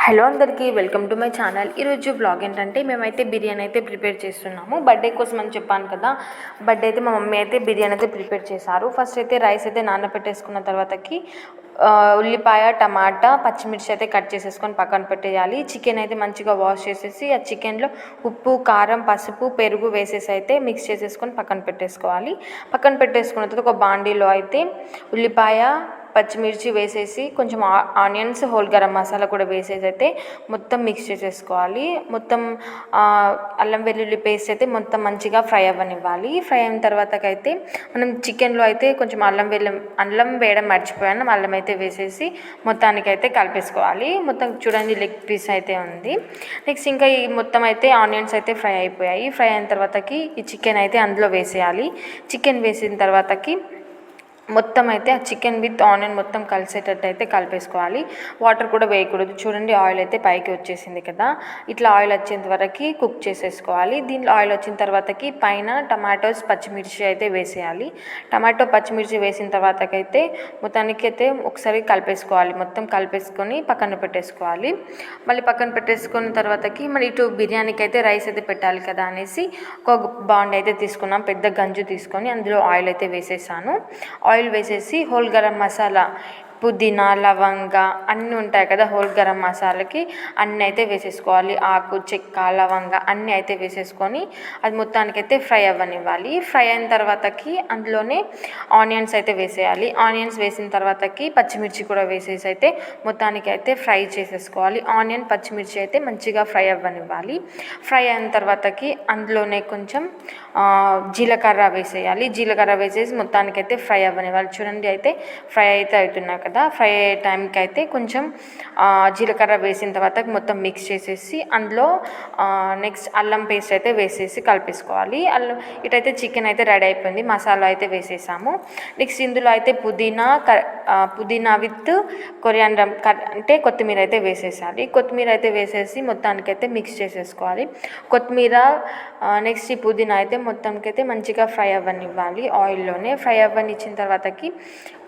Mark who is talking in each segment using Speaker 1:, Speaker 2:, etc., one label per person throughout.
Speaker 1: Hello అందరికీ, welcome to my channel. ఈరోజు blog ఏంటంటే మేమైతే బిర్యానీ అయితే ప్రిపేర్ చేస్తున్నాము. బర్త్డే కోసం అని చెప్పాను కదా, బర్త్డే అయితే మా మమ్మీ అయితే బిర్యానీ అయితే ప్రిపేర్ చేశారు. ఫస్ట్ అయితే రైస్ అయితే నానబెట్టేసుకున్న తర్వాతకి ఉల్లిపాయ, టమాటా, పచ్చిమిర్చి అయితే కట్ చేసేసుకొని పక్కన పెట్టేయాలి. చికెన్ అయితే మంచిగా వాష్ చేసేసి ఆ చికెన్లో ఉప్పు, కారం, పసుపు, పెరుగు వేసేసి అయితే మిక్స్ చేసేసుకొని పక్కన పెట్టేసుకోవాలి. పక్కన పెట్టేసుకున్న తర్వాత ఒక బాండీలో అయితే ఉల్లిపాయ, పచ్చిమిర్చి వేసేసి కొంచెం ఆనియన్స్, హోల్ గరం మసాలా కూడా వేసేసి అయితే మొత్తం మిక్స్ చేసేసుకోవాలి. మొత్తం అల్లం వెల్లుల్లి పేస్ట్ అయితే మొత్తం మంచిగా ఫ్రై అవ్వనివ్వాలి. ఫ్రై అయిన తర్వాతకైతే మనం చికెన్లో అయితే కొంచెం అల్లం వేయడం మర్చిపోయాను. అల్లం అయితే వేసేసి మొత్తానికైతే కలిపేసుకోవాలి. మొత్తం చూడండి, లెగ్ పీస్ అయితే ఉంది. నెక్స్ట్ ఇంకా ఈ మొత్తం అయితే ఆనియన్స్ అయితే ఫ్రై అయిపోయాయి. ఫ్రై అయిన తర్వాతకి ఈ చికెన్ అయితే అందులో వేసేయాలి. చికెన్ వేసిన తర్వాతకి మొత్తం అయితే ఆ చికెన్ విత్ ఆనియన్ మొత్తం కలిసేటట్టు అయితే కలిపేసుకోవాలి. వాటర్ కూడా వేయకూడదు. చూడండి, ఆయిల్ అయితే పైకి వచ్చేసింది కదా, ఇట్లా ఆయిల్ వచ్చేంత వరకు కుక్ చేసేసుకోవాలి. దీంట్లో ఆయిల్ వచ్చిన తర్వాతకి పైన టమాటోస్, పచ్చిమిర్చి అయితే వేసేయాలి. టమాటో, పచ్చిమిర్చి వేసిన తర్వాతకైతే మొత్తానికి అయితే ఒకసారి కలిపేసుకోవాలి. మొత్తం కలిపేసుకొని పక్కన పెట్టేసుకోవాలి. మళ్ళీ పక్కన పెట్టేసుకున్న తర్వాతకి మళ్ళీ ఇటు బిర్యానీకి అయితే రైస్ అయితే పెట్టాలి కదా అనేసి ఒక బాండ్ అయితే తీసుకున్నాం. పెద్ద గంజు తీసుకొని అందులో ఆయిల్ అయితే వేసేసాను. ఆయిల్ వేసేసి హోల్ గరం మసాలా, పుదీనా, లవంగ అన్నీ ఉంటాయి కదా, హోల్ గరం మసాలాకి అన్నీ అయితే వేసేసుకోవాలి. ఆకు, చెక్క, లవంగ అన్నీ అయితే వేసేసుకొని అది మొత్తానికైతే ఫ్రై అవ్వనివ్వాలి. ఫ్రై అయిన తర్వాతకి అందులోనే ఆనియన్స్ అయితే వేసేయాలి. ఆనియన్స్ వేసిన తర్వాతకి పచ్చిమిర్చి కూడా వేసేసి అయితే మొత్తానికైతే ఫ్రై చేసేసుకోవాలి. ఆనియన్, పచ్చిమిర్చి అయితే మంచిగా ఫ్రై అవ్వనివ్వాలి. ఫ్రై అయిన తర్వాతకి అందులోనే కొంచెం జీలకర్ర వేసేయాలి. జీలకర్ర వేసేసి మొత్తానికైతే ఫ్రై అవ్వనివ్వాలి. చూడండి, అయితే ఫ్రై అయితే అవుతున్నాయి కదా, ఫ్రై అయ్యే టైంకి అయితే కొంచెం జీలకర్ర వేసిన తర్వాత మొత్తం మిక్స్ చేసేసి అందులో నెక్స్ట్ అల్లం పేస్ట్ అయితే వేసేసి కలిపేసుకోవాలి. ఇటైతే చికెన్ అయితే రెడీ అయిపోయింది. మసాలా అయితే వేసేసాము. నెక్స్ట్ ఇందులో అయితే పుదీనా విత్ కొరియాండర్ అంటే కొత్తిమీర అయితే వేసేసాలి. కొత్తిమీర అయితే వేసేసి మొత్తానికైతే మిక్స్ చేసేసుకోవాలి. కొత్తిమీర నెక్స్ట్ ఈ పుదీనా అయితే మొత్తానికైతే మంచిగా ఫ్రై అవ్వనివ్వాలి. ఆయిల్లోనే ఫ్రై అవ్వనిచ్చిన తర్వాతకి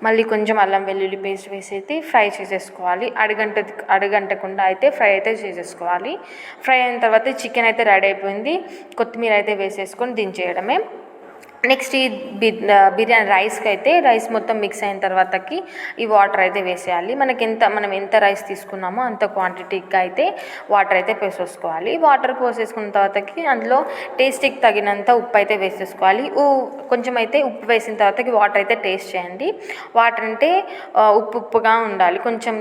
Speaker 1: మళ్ళీ కొంచెం అల్లం వెల్లుల్లి పేస్ట్ వేసి ఫ్రై చేసేసుకోవాలి. అడుగంటకుండా అయితే ఫ్రై అయితే చేసేసుకోవాలి. ఫ్రై అయిన తర్వాత చికెన్ అయితే రెడీ అయిపోయింది. కొత్తిమీర అయితే వేసేసుకొని దించేయడమే. నెక్స్ట్ ఈ బిర్యానీ రైస్ మొత్తం మిక్స్ అయిన తర్వాతకి ఈ వాటర్ అయితే వేసేయాలి. మనం ఎంత రైస్ తీసుకున్నామో అంత క్వాంటిటీకి అయితే వాటర్ అయితే పోసేసుకోవాలి. వాటర్ పోసేసుకున్న తర్వాతకి అందులో టేస్ట్కి తగినంత ఉప్పు అయితే వేసేసుకోవాలి. కొంచెం అయితే ఉప్పు వేసిన తర్వాతకి వాటర్ అయితే టేస్ట్ చేయండి. వాటర్ అంటే ఉప్పుగా ఉండాలి. కొంచెం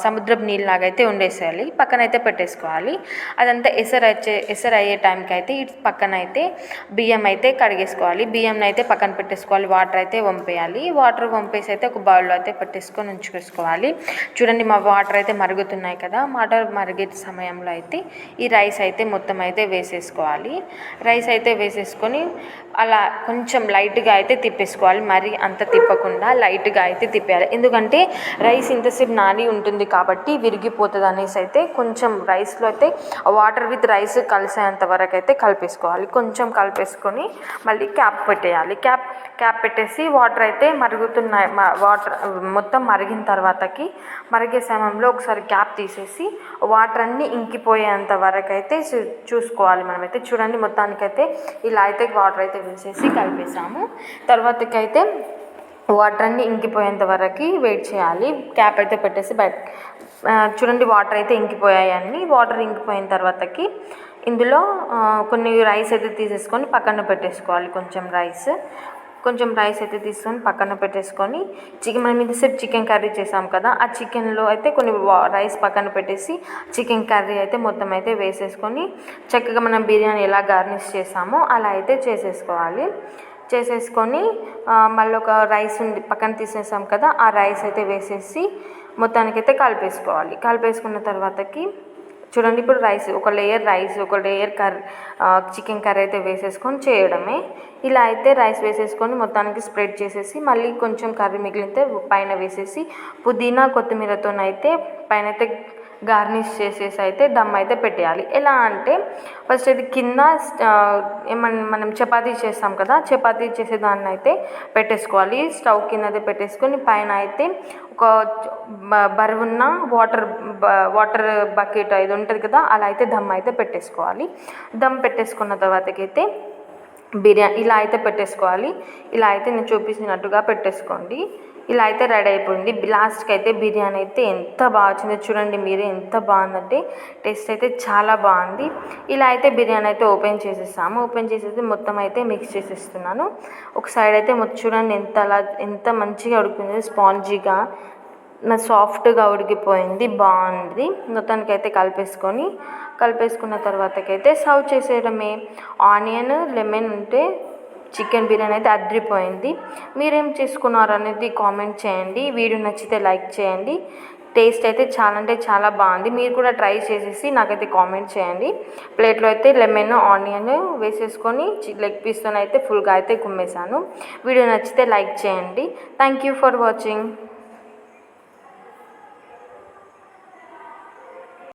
Speaker 1: సముద్రపు నీళ్ళలాగా అయితే ఉండేసేయాలి. పక్కన అయితే పెట్టేసుకోవాలి. అదంతా ఎసరు అయ్యే టైంకి అయితే ఇటు పక్కన అయితే బియ్యం అయితే కడిగేసుకోవాలి. బియ్యం అయితే పక్కన పెట్టేసుకోవాలి. వాటర్ అయితే వంపేయాలి. వాటర్ వంపేసి అయితే ఒక బౌల్లో అయితే పెట్టేసుకొని ఉంచుకోవాలి. చూడండి, మా వాటర్ అయితే మరుగుతున్నాయి కదా, వాటర్ మరిగే సమయంలో అయితే ఈ రైస్ అయితే మొత్తం అయితే వేసేసుకోవాలి. రైస్ అయితే వేసేసుకొని అలా కొంచెం లైట్గా అయితే తిప్పేసుకోవాలి. మరి అంత తిప్పకుండా లైట్గా అయితే తిప్పేయాలి. ఎందుకంటే రైస్ ఇంతసేపు నాని ఉంటుంది కాబట్టి విరిగిపోతుంది అనేసి అయితే కొంచెం రైస్లో అయితే వాటర్ విత్ రైస్ కలిసేంత వరకు అయితే కలిపేసుకోవాలి. కొంచెం కలిపేసుకొని మళ్ళీ క్యాప్ పెట్టేయాలి. క్యాప్ పెట్టేసి వాటర్ అయితే మరుగుతున్నాయి. వాటర్ మొత్తం మరిగిన తర్వాతకి మరిగే సమయంలో ఒకసారి క్యాప్ తీసేసి వాటర్ అన్నీ ఇంకిపోయేంత వరకు అయితే చూసుకోవాలి. మనమైతే చూడండి, మొత్తానికైతే ఇలా అయితే వాటర్ అయితే వేసేసి కలిపేసాము. తర్వాతకైతే వాటర్ అన్నీ ఇంకిపోయేంత వరకు వెయిట్ చేయాలి. క్యాప్ అయితే పెట్టేసి చూడండి, వాటర్ అయితే ఇంకిపోయాయి. అన్నీ వాటర్ ఇంకిపోయిన తర్వాతకి ఇందులో కొన్ని రైస్ అయితే తీసేసుకొని పక్కన పెట్టేసుకోవాలి. కొంచెం రైస్ అయితే తీసుకొని పక్కన పెట్టేసుకొని మనం ఇంతసేపు చికెన్ కర్రీ చేసాం కదా, ఆ చికెన్లో అయితే కొన్ని రైస్ పక్కన పెట్టేసి చికెన్ కర్రీ అయితే మొత్తం అయితే వేసేసుకొని చక్కగా మనం బిర్యానీ ఎలా గార్నిష్ చేసామో అలా అయితే చేసేసుకొని మళ్ళీ ఒక రైస్ ఉంది పక్కన తీసేసాం కదా, ఆ రైస్ అయితే వేసేసి మొత్తానికైతే కలిపేసుకున్న తర్వాతకి చూడండి, ఇప్పుడు ఒక లేయర్ చికెన్ కర్రీ అయితే వేసేసుకొని చేయడమే. ఇలా అయితే రైస్ వేసేసుకొని మొత్తానికి స్ప్రెడ్ చేసేసి మళ్ళీ కొంచెం కర్రీ మిగిలితే పైన వేసేసి పుదీనా, కొత్తిమీరతోనైతే పైన అయితే గార్నిష్ చేసేసి అయితే దమ్ అయితే పెట్టేయాలి. ఎలా అంటే ఫస్ట్ అయితే కింద మనం చపాతీ చేస్తాం కదా, చపాతీ చేసేదాన్ని అయితే పెట్టేసుకోవాలి. స్టవ్ కింద అయితే పెట్టేసుకొని పైన అయితే ఒక బరువున్న వాటర్ బకెట్ ఇది ఉంటుంది కదా, అలా అయితే దమ్ అయితే పెట్టేసుకోవాలి. దమ్ పెట్టేసుకున్న తర్వాతకైతే బిర్యానీ ఇలా అయితే పెట్టేసుకోవాలి. ఇలా అయితే నేను చూపించినట్టుగా పెట్టేసుకోండి. ఇలా అయితే రెడీ అయిపోయింది. లాస్ట్కి అయితే బిర్యానీ అయితే ఎంత బాగా వచ్చిందో చూడండి మీరే, ఎంత బాగుందంటే టేస్ట్ అయితే చాలా బాగుంది. ఇలా అయితే బిర్యానీ అయితే ఓపెన్ చేసేసాము. ఓపెన్ చేసేసి మొత్తం అయితే మిక్స్ చేసేస్తున్నాను. ఒక సైడ్ అయితే చూడండి ఎంత మంచిగా ఉడికింది, స్పాంజీగా సాఫ్ట్గా ఉడికిపోయింది, బాగుంది. మొత్తానికి అయితే కలిపేసుకున్న తర్వాతకైతే సర్వ్ చేసేయడమే. ఆనియన్ లెమన్ ఉంటే చికెన్ బిర్యానీ అయితే అదిరిపోయింది. మీరేం చేసుకున్నారు అనేది కామెంట్ చేయండి. వీడియో నచ్చితే లైక్ చేయండి. టేస్ట్ అయితే చాలా అంటే చాలా బాగుంది. మీరు కూడా ట్రై చేసేసి నాకైతే కామెంట్ చేయండి. ప్లేట్లో అయితే లెమన్ ఆనియన్ వేసేసుకొని లెగ్ పీస్తో అయితే ఫుల్గా అయితే కుమ్మేశాను. వీడియో నచ్చితే లైక్ చేయండి. Thank you for watching.